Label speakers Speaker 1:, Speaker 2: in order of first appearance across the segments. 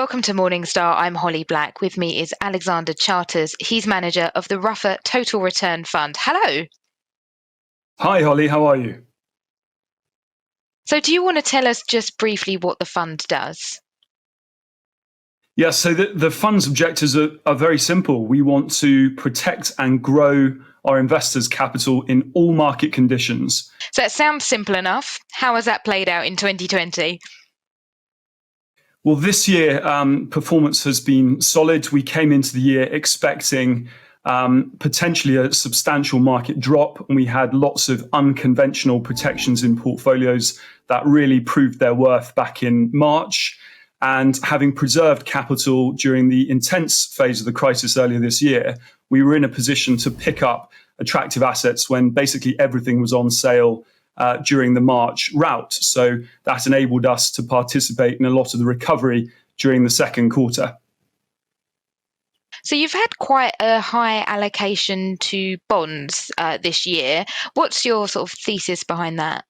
Speaker 1: Welcome to Morningstar. I'm Holly Black. With me is Alexander Charters. He's manager of the Ruffer Total Return Fund. Hello.
Speaker 2: Hi, Holly. How are you?
Speaker 1: So do you want to tell us just briefly what the fund does?
Speaker 2: Yeah, so the fund's objectives are very simple. We want to protect and grow our investors' capital in all market conditions.
Speaker 1: So it sounds simple enough. How has that played out in 2020?
Speaker 2: Well, this year, performance has been solid. We came into the year expecting potentially a substantial market drop, and we had lots of unconventional protections in portfolios that really proved their worth back in March. And having preserved capital during the intense phase of the crisis earlier this year, we were in a position to pick up attractive assets when basically everything was on sale during the March rout. So that enabled us to participate in a lot of the recovery during the second quarter.
Speaker 1: So you've had quite a high allocation to bonds this year. What's your sort of thesis behind that?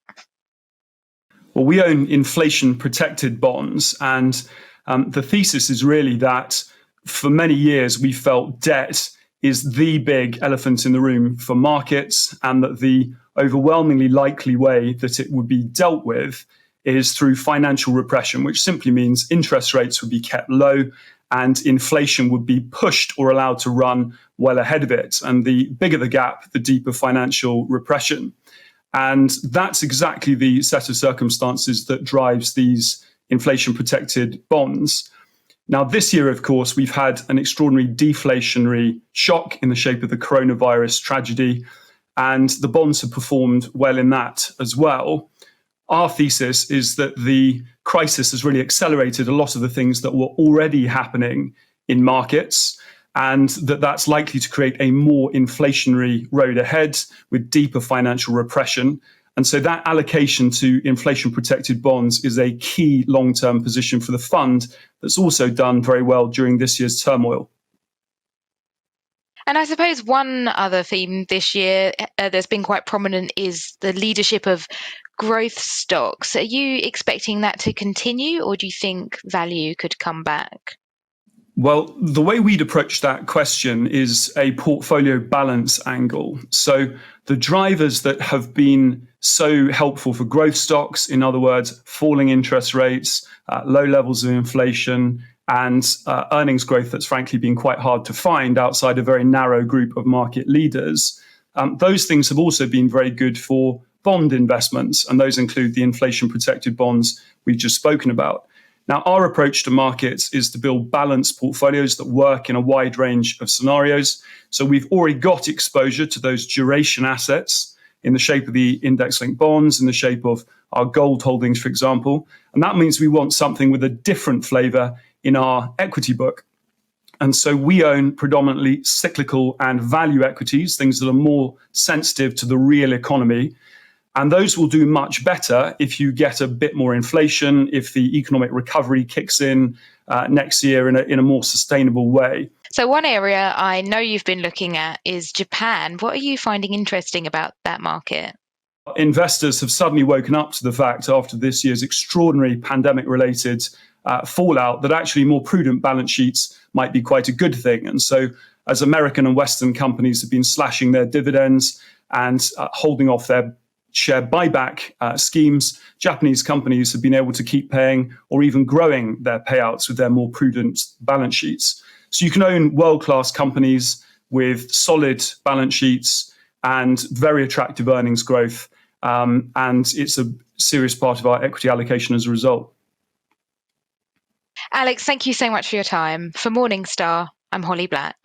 Speaker 2: Well, we own inflation-protected bonds, and the thesis is really that for many years we felt debt is the big elephant in the room for markets, and that the overwhelmingly likely way that it would be dealt with is through financial repression, which simply means interest rates would be kept low and inflation would be pushed or allowed to run well ahead of it. And the bigger the gap, the deeper financial repression. And that's exactly the set of circumstances that drives these inflation-protected bonds. Now, this year, of course, we've had an extraordinary deflationary shock in the shape of the coronavirus tragedy, and the bonds have performed well in that as well. Our thesis is that the crisis has really accelerated a lot of the things that were already happening in markets, and that's likely to create a more inflationary road ahead with deeper financial repression. And so that allocation to inflation-protected bonds is a key long-term position for the fund that's also done very well during this year's turmoil.
Speaker 1: And I suppose one other theme this year that's been quite prominent is the leadership of growth stocks. Are you expecting that to continue, or do you think value could come back?
Speaker 2: Well, the way we'd approach that question is a portfolio balance angle. So the drivers that have been so helpful for growth stocks, in other words, falling interest rates, low levels of inflation, and earnings growth that's frankly been quite hard to find outside a very narrow group of market leaders, those things have also been very good for bond investments, and those include the inflation-protected bonds we've just spoken about. Now, our approach to markets is to build balanced portfolios that work in a wide range of scenarios. So we've already got exposure to those duration assets in the shape of the index-linked bonds, in the shape of our gold holdings, for example. And that means we want something with a different flavor in our equity book. And so we own predominantly cyclical and value equities, things that are more sensitive to the real economy. And those will do much better if you get a bit more inflation, if the economic recovery kicks in next year in a more sustainable way.
Speaker 1: So one area I know you've been looking at is Japan. What are you finding interesting about that market?
Speaker 2: Investors have suddenly woken up to the fact after this year's extraordinary pandemic-related fallout that actually more prudent balance sheets might be quite a good thing. And so as American and Western companies have been slashing their dividends and holding off their share buyback schemes, Japanese companies have been able to keep paying or even growing their payouts with their more prudent balance sheets. So you can own world-class companies with solid balance sheets and very attractive earnings growth, and it's a serious part of our equity allocation as a result.
Speaker 1: Alex, thank you so much for your time. For Morningstar, I'm Holly Black.